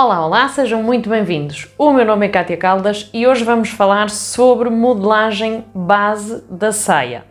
Olá, olá, sejam muito bem-vindos. O meu nome é Cátia Caldas e hoje vamos falar sobre modelagem base da saia.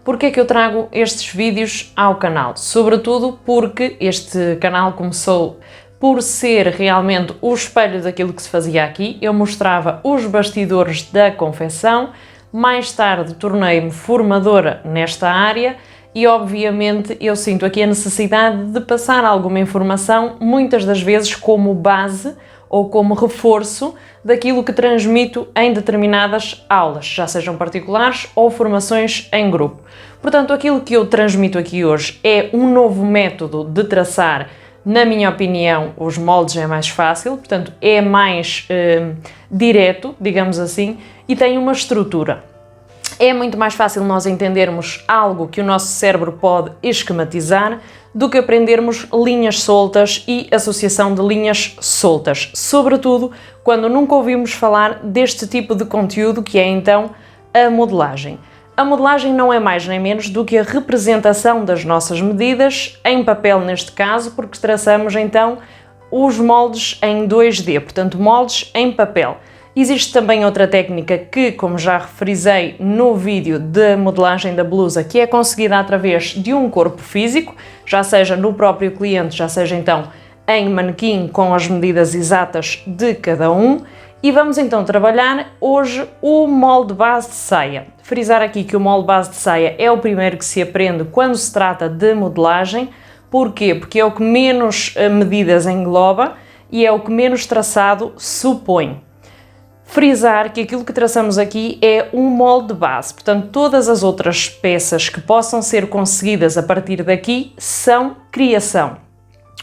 Porquê é que eu trago estes vídeos ao canal? Sobretudo porque este canal começou por ser realmente o espelho daquilo que se fazia aqui. Eu mostrava os bastidores da confecção, mais tarde tornei-me formadora nesta área e obviamente eu sinto aqui a necessidade de passar alguma informação, muitas das vezes como base ou como reforço daquilo que transmito em determinadas aulas, já sejam particulares ou formações em grupo. Portanto, aquilo que eu transmito aqui hoje é um novo método de traçar. Na minha opinião, os moldes é mais fácil, portanto é mais direto, digamos assim, e tem uma estrutura. É muito mais fácil nós entendermos algo que o nosso cérebro pode esquematizar do que aprendermos linhas soltas e associação de linhas soltas, sobretudo quando nunca ouvimos falar deste tipo de conteúdo que é então a modelagem. A modelagem não é mais nem menos do que a representação das nossas medidas em papel neste caso, porque traçamos então os moldes em 2D, portanto moldes em papel. Existe também outra técnica que, como já frisei no vídeo de modelagem da blusa, que é conseguida através de um corpo físico, já seja no próprio cliente, já seja então em manequim com as medidas exatas de cada um. E vamos então trabalhar hoje o molde base de saia. Frisar aqui que o molde base de saia é o primeiro que se aprende quando se trata de modelagem. Porquê? Porque é o que menos medidas engloba e é o que menos traçado supõe. Frisar que aquilo que traçamos aqui é um molde base, portanto todas as outras peças que possam ser conseguidas a partir daqui são criação.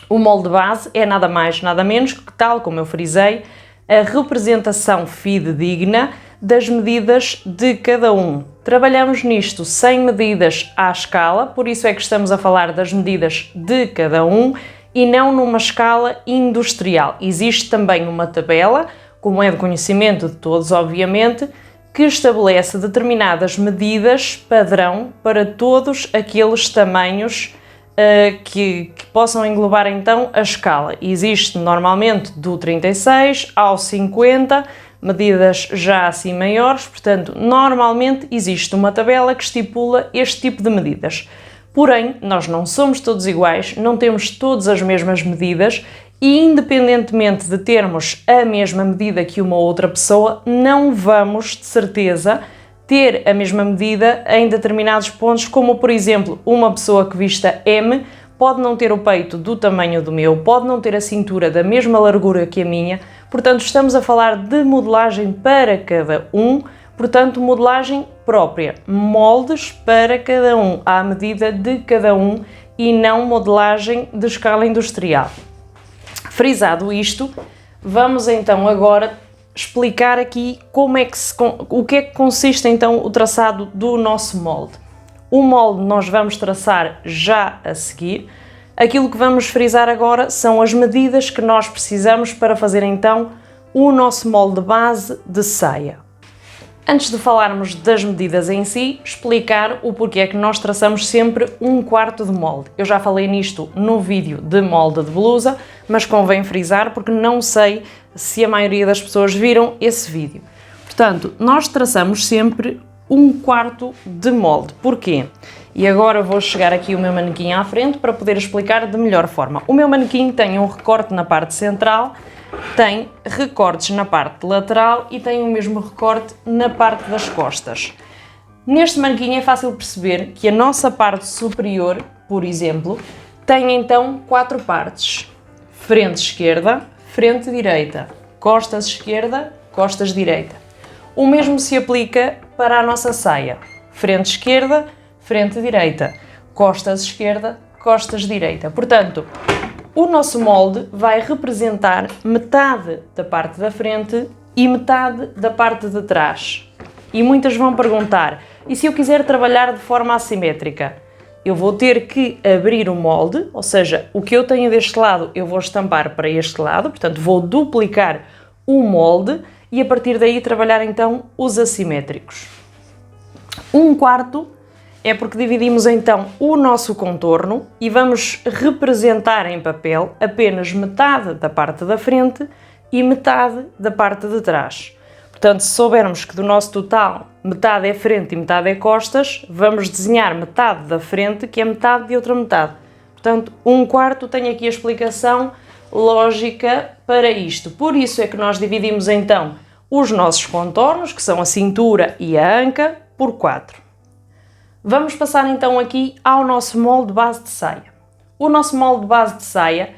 O molde base é nada mais, nada menos que, tal como eu frisei, a representação fidedigna das medidas de cada um. Trabalhamos nisto sem medidas à escala, por isso é que estamos a falar das medidas de cada um e não numa escala industrial. Existe também uma tabela, como é de conhecimento de todos, obviamente, que estabelece determinadas medidas padrão para todos aqueles tamanhos que possam englobar então a escala. Existe normalmente do 36 ao 50, medidas já assim maiores, portanto, normalmente existe uma tabela que estipula este tipo de medidas. Porém, nós não somos todos iguais, não temos todas as mesmas medidas e, independentemente de termos a mesma medida que uma outra pessoa, não vamos, de certeza, ter a mesma medida em determinados pontos, como, por exemplo, uma pessoa que vista M pode não ter o peito do tamanho do meu, pode não ter a cintura da mesma largura que a minha, portanto, estamos a falar de modelagem para cada um, portanto, modelagem própria, moldes para cada um, à medida de cada um e não modelagem de escala industrial. Frisado isto, vamos então agora explicar aqui o que é que consiste então o traçado do nosso molde. O molde nós vamos traçar já a seguir. Aquilo que vamos frisar agora são as medidas que nós precisamos para fazer então o nosso molde base de saia. Antes de falarmos das medidas em si, explicar o porquê é que nós traçamos sempre 1/4 de molde. Eu já falei nisto no vídeo de molde de blusa, mas convém frisar porque não sei se a maioria das pessoas viram esse vídeo. Portanto, nós traçamos sempre 1/4 de molde. Porquê? E agora vou chegar aqui o meu manequim à frente para poder explicar de melhor forma. O meu manequim tem um recorte na parte central, tem recortes na parte lateral e tem o mesmo recorte na parte das costas. Neste manequim é fácil perceber que a nossa parte superior, por exemplo, tem então 4 partes. Frente esquerda, frente direita, costas esquerda, costas direita. O mesmo se aplica para a nossa saia. Frente esquerda, frente direita, costas esquerda, costas direita. Portanto, o nosso molde vai representar metade da parte da frente e metade da parte de trás. E muitas vão perguntar, e se eu quiser trabalhar de forma assimétrica? Eu vou ter que abrir o molde, ou seja, o que eu tenho deste lado eu vou estampar para este lado, portanto vou duplicar o molde e a partir daí trabalhar então os assimétricos. 1/4 É porque dividimos então o nosso contorno e vamos representar em papel apenas metade da parte da frente e metade da parte de trás. Portanto, se soubermos que do nosso total metade é frente e metade é costas, vamos desenhar metade da frente, que é metade de outra metade. Portanto, 1/4 tem aqui a explicação lógica para isto. Por isso é que nós dividimos então os nossos contornos, que são a cintura e a anca, por 4. Vamos passar então aqui ao nosso molde base de saia. O nosso molde base de saia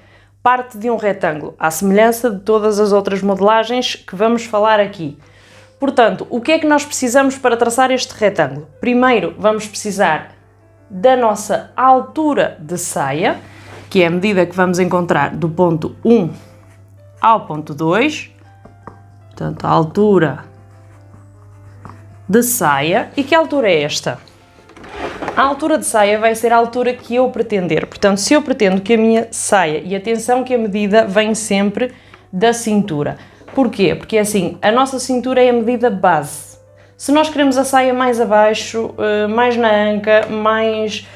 parte de um retângulo, à semelhança de todas as outras modelagens que vamos falar aqui. Portanto, o que é que nós precisamos para traçar este retângulo? Primeiro vamos precisar da nossa altura de saia, que é a medida que vamos encontrar do ponto 1 ao ponto 2. Portanto, a altura de saia. E que altura é esta? A altura de saia vai ser a altura que eu pretender. Portanto, se eu pretendo que a minha saia, e atenção que a medida vem sempre da cintura. Porquê? Porque assim, a nossa cintura é a medida base. Se nós queremos a saia mais abaixo, mais na anca, mais...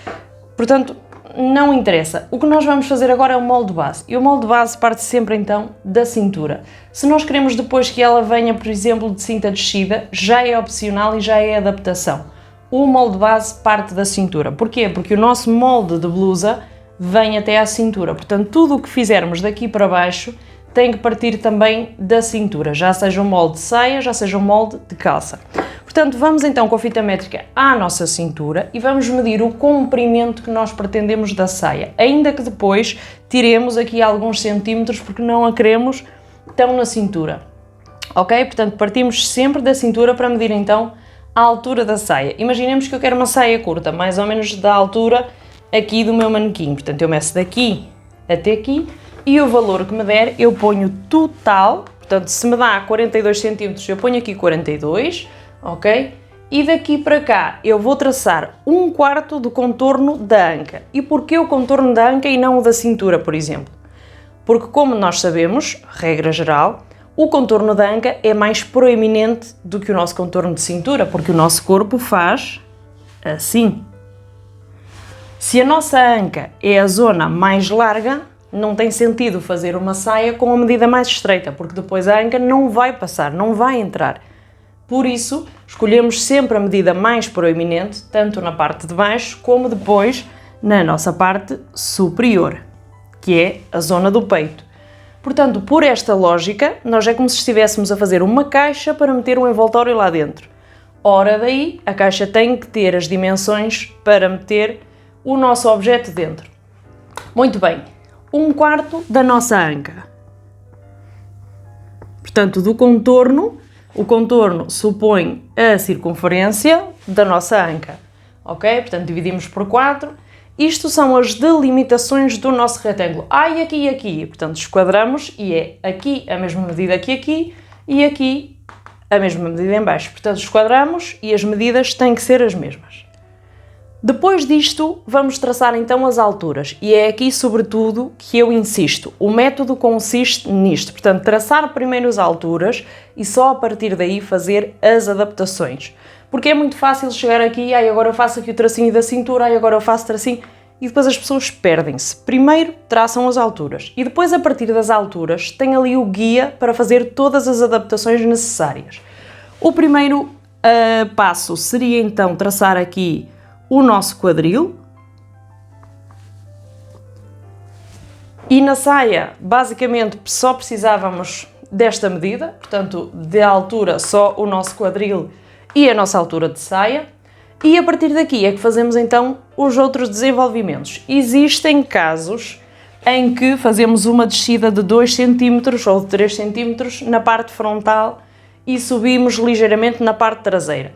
Portanto, não interessa. O que nós vamos fazer agora é o molde base. E o molde base parte sempre então da cintura. Se nós queremos depois que ela venha, por exemplo, de cinta descida, já é opcional e já é adaptação. O molde base parte da cintura. Porquê? Porque o nosso molde de blusa vem até à cintura. Portanto, tudo o que fizermos daqui para baixo tem que partir também da cintura, já seja um molde de saia, já seja um molde de calça. Portanto, vamos então com a fita métrica à nossa cintura e vamos medir o comprimento que nós pretendemos da saia, ainda que depois tiremos aqui alguns centímetros porque não a queremos tão na cintura. Ok? Portanto, partimos sempre da cintura para medir então a altura da saia. Imaginemos que eu quero uma saia curta, mais ou menos da altura aqui do meu manequim. Portanto, eu meço daqui até aqui e o valor que me der eu ponho total. Portanto, se me dá 42 cm, eu ponho aqui 42, ok? E daqui para cá eu vou traçar 1/4 do contorno da anca. E porquê o contorno da anca e não o da cintura, por exemplo? Porque, como nós sabemos, regra geral, o contorno da anca é mais proeminente do que o nosso contorno de cintura, porque o nosso corpo faz assim. Se a nossa anca é a zona mais larga, não tem sentido fazer uma saia com a medida mais estreita, porque depois a anca não vai passar, não vai entrar. Por isso, escolhemos sempre a medida mais proeminente, tanto na parte de baixo como depois na nossa parte superior, que é a zona do peito. Portanto, por esta lógica, nós é como se estivéssemos a fazer uma caixa para meter um envoltório lá dentro. Ora daí, a caixa tem que ter as dimensões para meter o nosso objeto dentro. Muito bem, 1/4 da nossa anca. Portanto, do contorno, o contorno supõe a circunferência da nossa anca. Ok? Portanto, dividimos por 4. Isto são as delimitações do nosso retângulo. E aqui e aqui. Portanto, esquadramos e é aqui a mesma medida que aqui e aqui a mesma medida em baixo. Portanto, esquadramos e as medidas têm que ser as mesmas. Depois disto, vamos traçar então as alturas. E é aqui, sobretudo, que eu insisto. O método consiste nisto. Portanto, traçar primeiro as alturas e só a partir daí fazer as adaptações. Porque é muito fácil chegar aqui, agora eu faço aqui o tracinho da cintura, agora eu faço tracinho, e depois as pessoas perdem-se. Primeiro traçam as alturas e depois, a partir das alturas, tem ali o guia para fazer todas as adaptações necessárias. O primeiro passo seria então traçar aqui o nosso quadril. E na saia, basicamente, só precisávamos desta medida, portanto, de altura só o nosso quadril e a nossa altura de saia. E a partir daqui é que fazemos então os outros desenvolvimentos. Existem casos em que fazemos uma descida de 2 cm ou de 3 cm na parte frontal e subimos ligeiramente na parte traseira.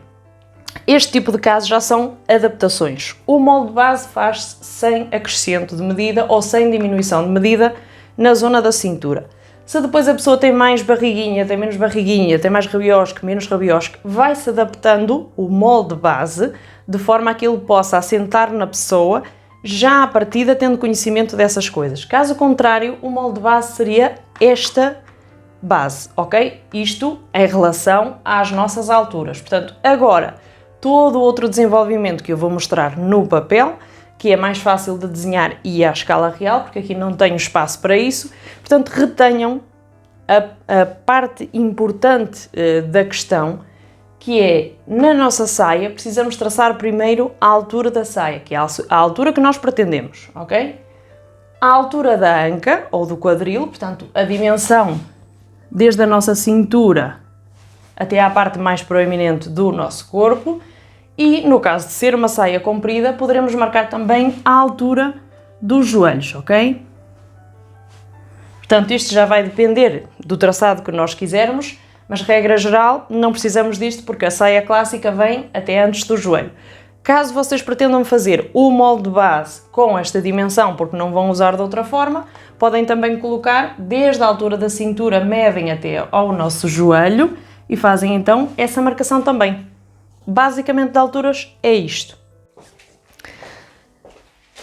Este tipo de casos já são adaptações. O molde base faz-se sem acrescento de medida ou sem diminuição de medida na zona da cintura. Se depois a pessoa tem mais barriguinha, tem menos barriguinha, tem mais rabiosque, menos rabiosque, vai-se adaptando o molde base de forma a que ele possa assentar na pessoa já à partida tendo conhecimento dessas coisas. Caso contrário, o molde base seria esta base, ok? Isto em relação às nossas alturas. Portanto, agora, todo o outro desenvolvimento que eu vou mostrar no papel, que é mais fácil de desenhar e à escala real, porque aqui não tenho espaço para isso. Portanto, retenham a parte importante da questão, que é, na nossa saia, precisamos traçar primeiro a altura da saia, que é a altura que nós pretendemos, ok? A altura da anca, ou do quadril, portanto, a dimensão desde a nossa cintura até à parte mais proeminente do nosso corpo. E, no caso de ser uma saia comprida, poderemos marcar também a altura dos joelhos, ok? Portanto, isto já vai depender do traçado que nós quisermos, mas, regra geral, não precisamos disto porque a saia clássica vem até antes do joelho. Caso vocês pretendam fazer o molde base com esta dimensão, porque não vão usar de outra forma, podem também colocar desde a altura da cintura, medem até ao nosso joelho e fazem então essa marcação também. Basicamente, de alturas é isto.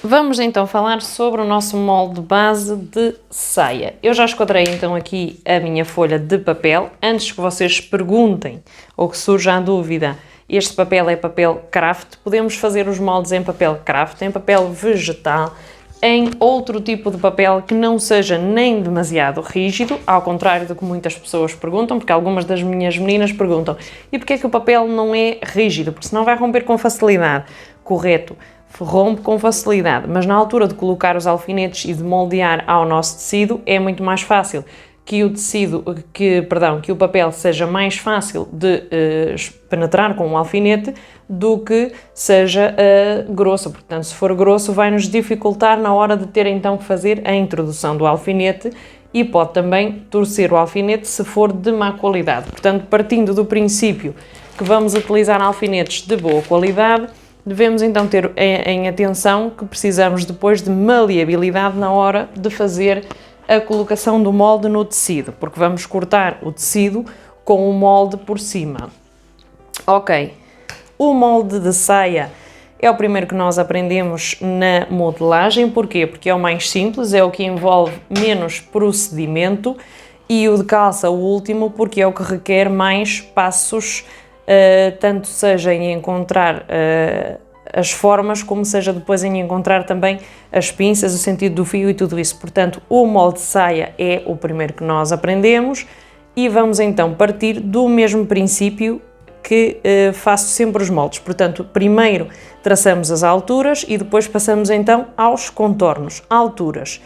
Vamos então falar sobre o nosso molde base de saia. Eu já esquadrei então aqui a minha folha de papel. Antes que vocês perguntem ou que surja a dúvida, este papel é papel craft, podemos fazer os moldes em papel craft, em papel vegetal, em outro tipo de papel que não seja nem demasiado rígido, ao contrário do que muitas pessoas perguntam, porque algumas das minhas meninas perguntam: e porquê é que o papel não é rígido? Porque senão vai romper com facilidade. Correto, rompe com facilidade, mas na altura de colocar os alfinetes e de moldear ao nosso tecido é muito mais fácil que o papel seja mais fácil de penetrar com um alfinete do que seja grosso. Portanto, se for grosso, vai nos dificultar na hora de ter então que fazer a introdução do alfinete e pode também torcer o alfinete se for de má qualidade. Portanto, partindo do princípio que vamos utilizar alfinetes de boa qualidade, devemos então ter em atenção que precisamos depois de maleabilidade na hora de fazer a colocação do molde no tecido, porque vamos cortar o tecido com o molde por cima. Ok, o molde de saia é o primeiro que nós aprendemos na modelagem. Porquê? Porque é o mais simples, é o que envolve menos procedimento, e o de calça, o último, porque é o que requer mais passos, tanto seja em encontrar as formas, como seja depois em encontrar também as pinças, o sentido do fio e tudo isso. Portanto, o molde de saia é o primeiro que nós aprendemos e vamos então partir do mesmo princípio que faço sempre os moldes. Portanto, primeiro traçamos as alturas e depois passamos então aos contornos. Alturas.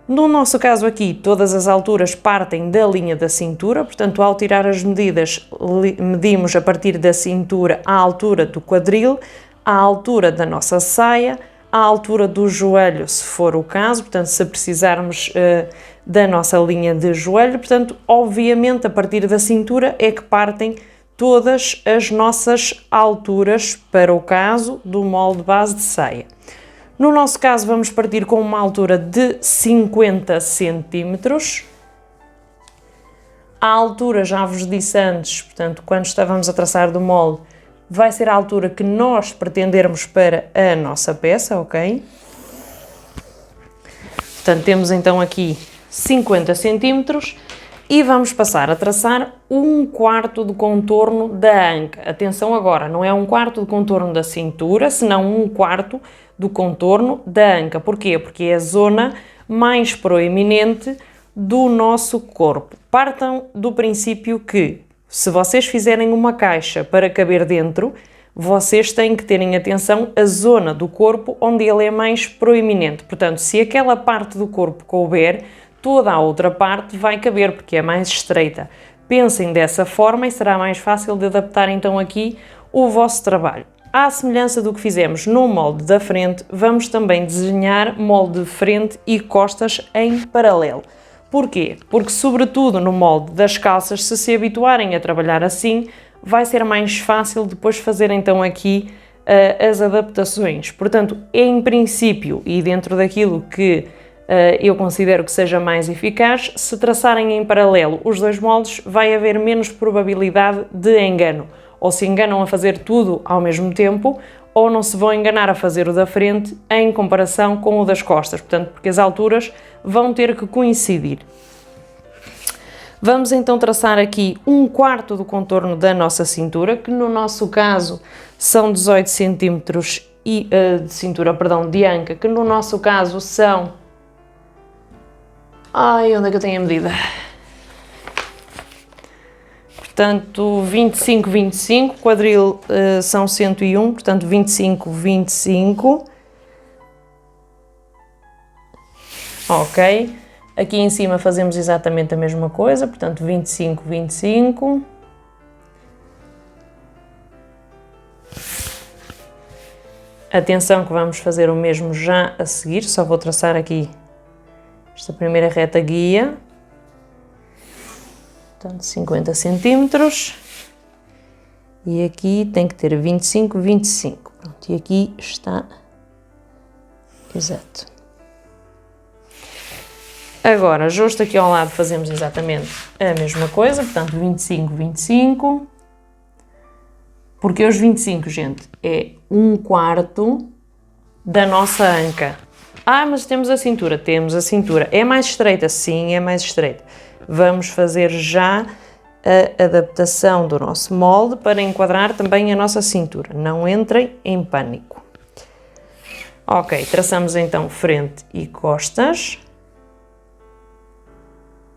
No nosso caso aqui, todas as alturas partem da linha da cintura, portanto, ao tirar as medidas, medimos a partir da cintura à altura do quadril, à altura da nossa saia, à altura do joelho, se for o caso, portanto, se precisarmos da nossa linha de joelho. Portanto, obviamente, a partir da cintura é que partem todas as nossas alturas para o caso do molde base de saia. No nosso caso, vamos partir com uma altura de 50 centímetros. A altura, já vos disse antes, portanto, quando estávamos a traçar do molde, vai ser a altura que nós pretendermos para a nossa peça, ok? Portanto, temos então aqui 50 centímetros e vamos passar a traçar 1/4 do contorno da anca. Atenção agora, não é 1/4 do contorno da cintura, senão 1/4 do contorno da anca. Porquê? Porque é a zona mais proeminente do nosso corpo. Partam do princípio que, se vocês fizerem uma caixa para caber dentro, vocês têm que terem atenção à zona do corpo onde ele é mais proeminente. Portanto, se aquela parte do corpo couber, toda a outra parte vai caber, porque é mais estreita. Pensem dessa forma e será mais fácil de adaptar então aqui o vosso trabalho. À semelhança do que fizemos no molde da frente, vamos também desenhar molde de frente e costas em paralelo. Porquê? Porque, sobretudo no molde das calças, se habituarem a trabalhar assim, vai ser mais fácil depois fazer então aqui as adaptações. Portanto, em princípio, e dentro daquilo que eu considero que seja mais eficaz, se traçarem em paralelo os dois moldes, vai haver menos probabilidade de engano. Ou se enganam a fazer tudo ao mesmo tempo, ou não se vão enganar a fazer o da frente em comparação com o das costas, portanto, porque as alturas vão ter que coincidir. Vamos então traçar aqui 1/4 do contorno da nossa cintura, que no nosso caso são 18 cm de cintura, perdão, de anca, que no nosso caso são... Ai, onde é que eu tenho a medida? Portanto, 25, 25, quadril são 101, portanto 25, 25. Ok. Aqui em cima fazemos exatamente a mesma coisa, portanto 25, 25. Atenção que vamos fazer o mesmo já a seguir, só vou traçar aqui esta primeira reta guia. Portanto 50 centímetros. E aqui tem que ter 25, 25. Pronto, e aqui está exato. Agora, justo aqui ao lado fazemos exatamente a mesma coisa, portanto 25, 25, porque os 25, gente, é 1/4 da nossa anca. Ah, mas temos a cintura, é mais estreita? Sim, é mais estreita. Vamos fazer já a adaptação do nosso molde para enquadrar também a nossa cintura, não entrem em pânico. Ok, traçamos então frente e costas.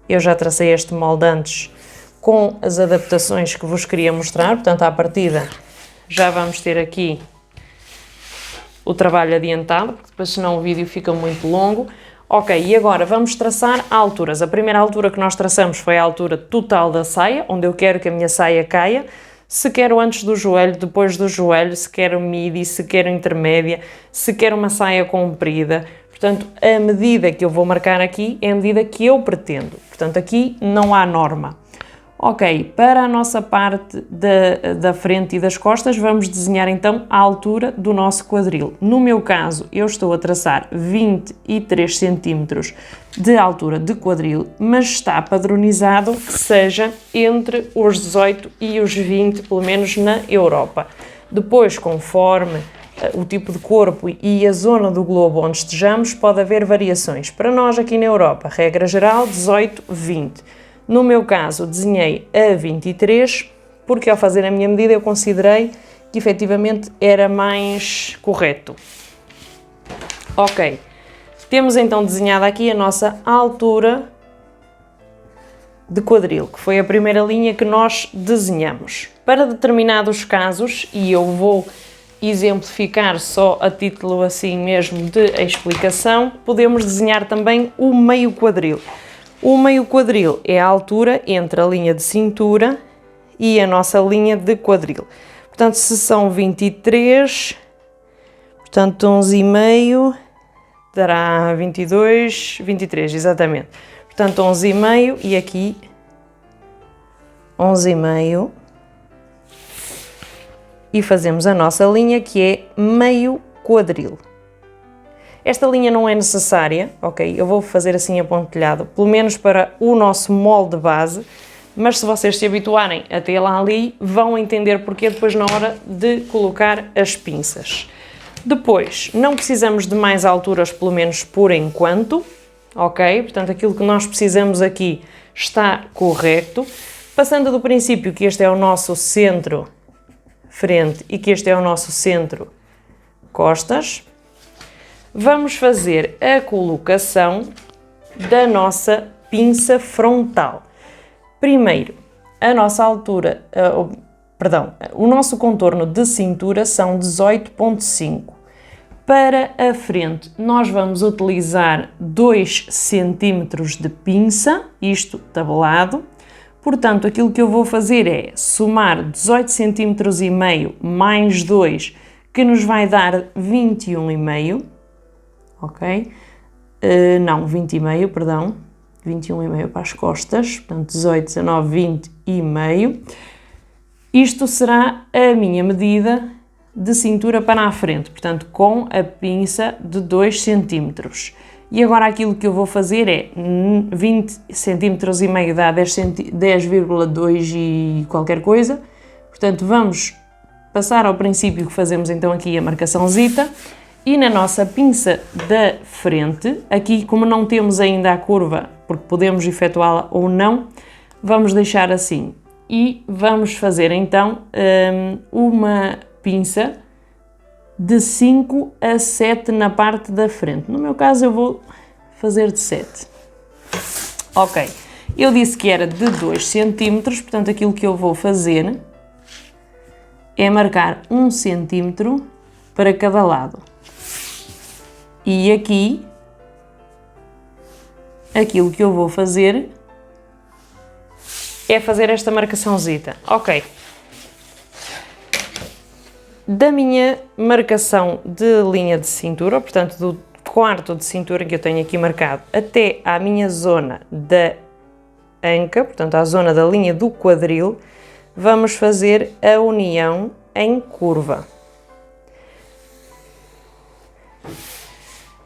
Eu já tracei este molde antes com as adaptações que vos queria mostrar, portanto, à partida já vamos ter aqui o trabalho adiantado, porque depois senão o vídeo fica muito longo. Ok, e agora vamos traçar alturas. A primeira altura que nós traçamos foi a altura total da saia, onde eu quero que a minha saia caia. Se quero antes do joelho, depois do joelho, se quero midi, se quero intermédia, se quero uma saia comprida. Portanto, a medida que eu vou marcar aqui é a medida que eu pretendo. Portanto, aqui não há norma. Ok, para a nossa parte da frente e das costas, vamos desenhar então a altura do nosso quadril. No meu caso, eu estou a traçar 23 centímetros de altura de quadril, mas está padronizado que seja entre os 18 e os 20, pelo menos na Europa. Depois, conforme o tipo de corpo e a zona do globo onde estejamos, pode haver variações. Para nós aqui na Europa, regra geral, 18, 20. No meu caso, desenhei a 23, porque ao fazer a minha medida eu considerei que efetivamente era mais correto. Ok, temos então desenhada aqui a nossa altura de quadril, que foi a primeira linha que nós desenhamos. Para determinados casos, e eu vou exemplificar só a título assim mesmo de explicação, podemos desenhar também o meio quadril. O meio quadril é a altura entre a linha de cintura e a nossa linha de quadril. Portanto, se são 23, portanto 11,5 dará 22, 23, exatamente. Portanto 11,5 e aqui 11,5. E fazemos a nossa linha, que é meio quadril. Esta linha não é necessária, ok? Eu vou fazer assim apontilhado, pelo menos para o nosso molde base, mas se vocês se habituarem a tê-la ali, vão entender porquê depois na hora de colocar as pinças. Depois, não precisamos de mais alturas, pelo menos por enquanto, ok? Portanto, aquilo que nós precisamos aqui está correto. Passando do princípio que este é o nosso centro frente e que este é o nosso centro costas, vamos fazer a colocação da nossa pinça frontal. Primeiro, a nossa altura, o nosso contorno de cintura são 18,5. Para a frente, nós vamos utilizar 2 cm de pinça, isto tabelado. Portanto, aquilo que eu vou fazer é somar 18,5 cm mais 2, que nos vai dar 21,5, ok? Não, 20,5, perdão, 21,5 para as costas, portanto 18, 19, 20,5. Isto será a minha medida de cintura para a frente, portanto com a pinça de 2 cm. E agora aquilo que eu vou fazer é 20,5 cm dá 10,2 e qualquer coisa. Portanto, vamos passar ao princípio que fazemos então aqui a marcaçãozita. E na nossa pinça da frente, aqui como não temos ainda a curva, porque podemos efetuá-la ou não, vamos deixar assim e vamos fazer então uma pinça de 5 a 7 na parte da frente. No meu caso eu vou fazer de 7. Ok, eu disse que era de 2 cm, portanto aquilo que eu vou fazer é marcar 1 cm para cada lado. E aqui, aquilo que eu vou fazer é fazer esta marcaçãozita. Ok. Da minha marcação de linha de cintura, portanto do quarto de cintura que eu tenho aqui marcado, até à minha zona da anca, portanto à zona da linha do quadril, vamos fazer a união em curva.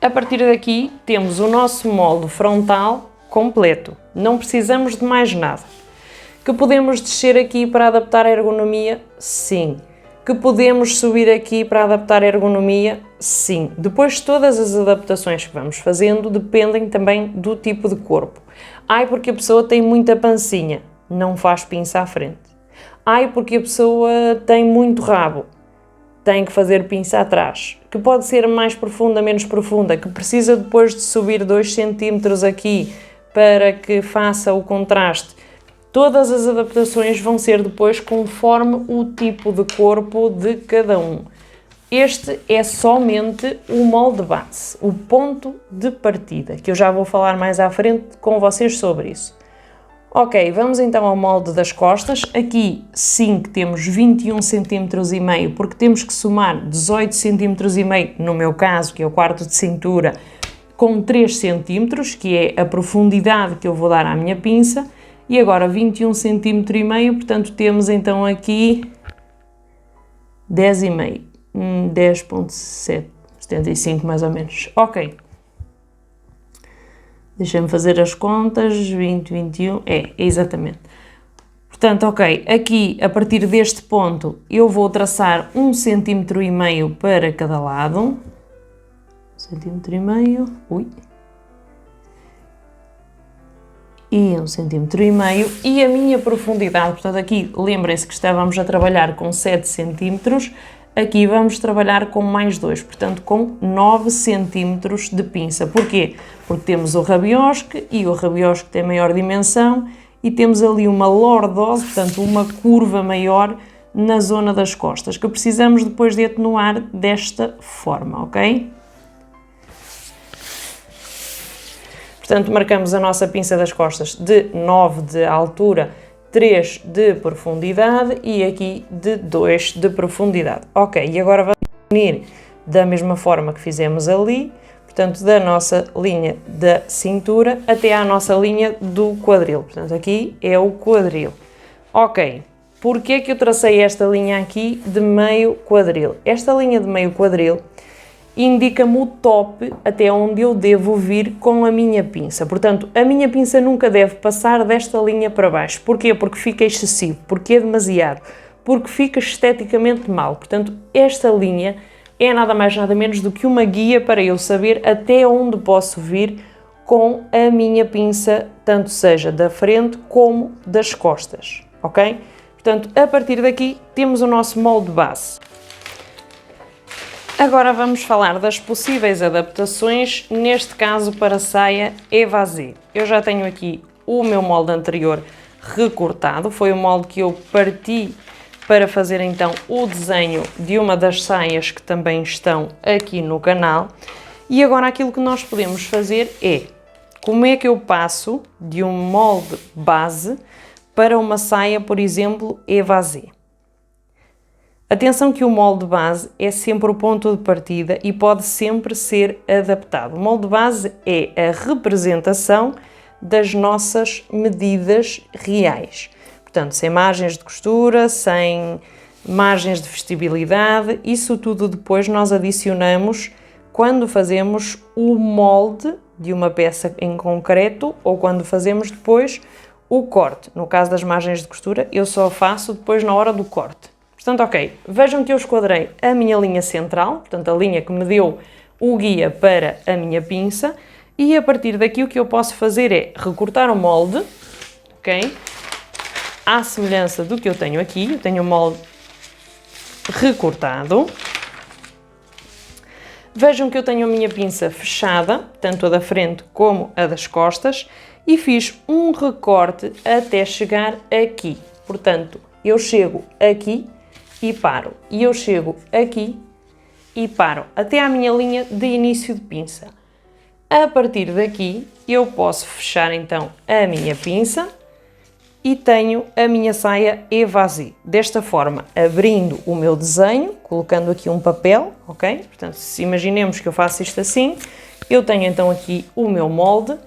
A partir daqui temos o nosso molde frontal completo, não precisamos de mais nada. Que podemos descer aqui para adaptar a ergonomia? Sim. Que podemos subir aqui para adaptar a ergonomia? Sim. Depois todas as adaptações que vamos fazendo dependem também do tipo de corpo. Ai, porque a pessoa tem muita pancinha, não faz pinça à frente. Ai, porque a pessoa tem muito rabo, tem que fazer pinça atrás. Que pode ser mais profunda, menos profunda, que precisa depois de subir 2 cm aqui para que faça o contraste. Todas as adaptações vão ser depois conforme o tipo de corpo de cada um. Este é somente o molde base, o ponto de partida, que eu já vou falar mais à frente com vocês sobre isso. Ok, vamos então ao molde das costas. Aqui sim que temos 21 cm e meio, porque temos que somar 18 cm e meio, no meu caso, que é o quarto de cintura, com 3 cm, que é a profundidade que eu vou dar à minha pinça. E agora 21 cm e meio, portanto temos então aqui 10,5, 10,75 mais ou menos. Ok. Deixa-me fazer as contas, 20, 21, exatamente. Portanto, ok, aqui a partir deste ponto eu vou traçar 1,5 cm para cada lado. 1,5 cm, e 1,5 cm, e a minha profundidade, portanto aqui lembrem-se que estávamos a trabalhar com 7 cm, aqui vamos trabalhar com mais 2, portanto com 9 cm de pinça. Porquê? Porque temos o rabiosque e o rabiosque tem maior dimensão e temos ali uma lordose, portanto uma curva maior na zona das costas, que precisamos depois de atenuar desta forma, ok? Portanto, marcamos a nossa pinça das costas de 9 de altura, 3 de profundidade e aqui de 2 de profundidade. Ok, e agora vamos unir da mesma forma que fizemos ali, portanto, da nossa linha da cintura até à nossa linha do quadril. Portanto, aqui é o quadril. Ok, porquê é que eu tracei esta linha aqui de meio quadril? Esta linha de meio quadril indica-me o top até onde eu devo vir com a minha pinça. Portanto, a minha pinça nunca deve passar desta linha para baixo. Porquê? Porque fica excessivo, porque é demasiado, porque fica esteticamente mal. Portanto, esta linha é nada mais nada menos do que uma guia para eu saber até onde posso vir com a minha pinça, tanto seja da frente como das costas, ok? Portanto, a partir daqui temos o nosso molde base. Agora vamos falar das possíveis adaptações, neste caso para saia évasé. Eu já tenho aqui o meu molde anterior recortado, foi o molde que eu parti para fazer então o desenho de uma das saias que também estão aqui no canal. E agora aquilo que nós podemos fazer é, como é que eu passo de um molde base para uma saia, por exemplo, évasé? Atenção que o molde base é sempre o ponto de partida e pode sempre ser adaptado. O molde base é a representação das nossas medidas reais. Portanto, sem margens de costura, sem margens de vestibilidade, isso tudo depois nós adicionamos quando fazemos o molde de uma peça em concreto ou quando fazemos depois o corte. No caso das margens de costura, eu só faço depois na hora do corte. Portanto, ok, vejam que eu esquadrei a minha linha central, portanto a linha que me deu o guia para a minha pinça, e a partir daqui o que eu posso fazer é recortar o molde, ok? à semelhança do que eu tenho aqui. Eu tenho o molde recortado. Vejam que eu tenho a minha pinça fechada, tanto a da frente como a das costas, e fiz um recorte até chegar aqui. Portanto, eu chego aqui e paro. E eu chego aqui e paro, até à minha linha de início de pinça. A partir daqui, eu posso fechar então a minha pinça e tenho a minha saia évasée. Desta forma, abrindo o meu desenho, colocando aqui um papel, ok? Portanto, se imaginemos que eu faço isto assim, eu tenho então aqui o meu molde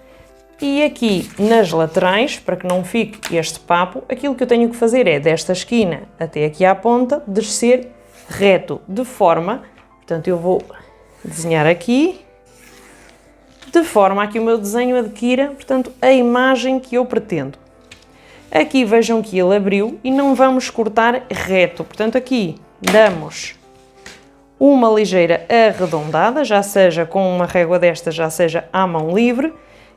e aqui nas laterais, para que não fique este papo, aquilo que eu tenho que fazer é desta esquina até aqui à ponta, descer reto, de forma, portanto eu vou desenhar aqui, de forma a que o meu desenho adquira, portanto, a imagem que eu pretendo. Aqui vejam que ele abriu e não vamos cortar reto, portanto aqui damos uma ligeira arredondada, já seja com uma régua desta, já seja à mão livre,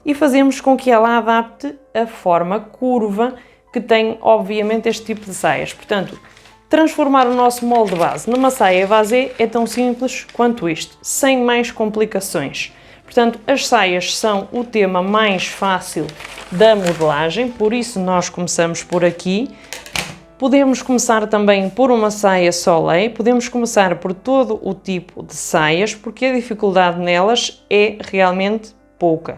e fazemos com que ela adapte a forma curva que tem, obviamente, este tipo de saias. Portanto, transformar o nosso molde base numa saia évasée é tão simples quanto isto, sem mais complicações. Portanto, as saias são o tema mais fácil da modelagem, por isso nós começamos por aqui. Podemos começar também por uma saia soleil, podemos começar por todo o tipo de saias, porque a dificuldade nelas é realmente pouca.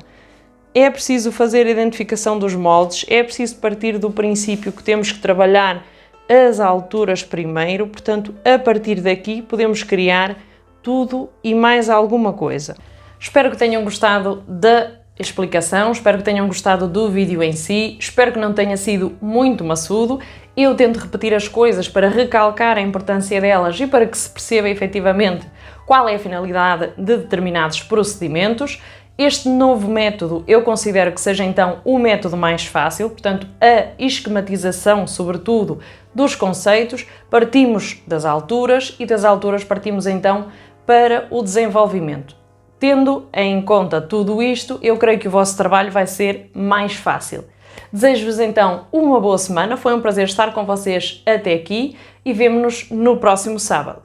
É preciso fazer a identificação dos moldes, é preciso partir do princípio que temos que trabalhar as alturas primeiro, portanto, a partir daqui podemos criar tudo e mais alguma coisa. Espero que tenham gostado da explicação, espero que tenham gostado do vídeo em si, espero que não tenha sido muito maçudo. Eu tento repetir as coisas para recalcar a importância delas e para que se perceba efetivamente qual é a finalidade de determinados procedimentos. Este novo método eu considero que seja então o método mais fácil, portanto a esquematização sobretudo dos conceitos, partimos das alturas e das alturas partimos então para o desenvolvimento. Tendo em conta tudo isto, eu creio que o vosso trabalho vai ser mais fácil. Desejo-vos então uma boa semana, foi um prazer estar com vocês até aqui e vemo-nos no próximo sábado.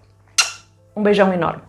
Um beijão enorme!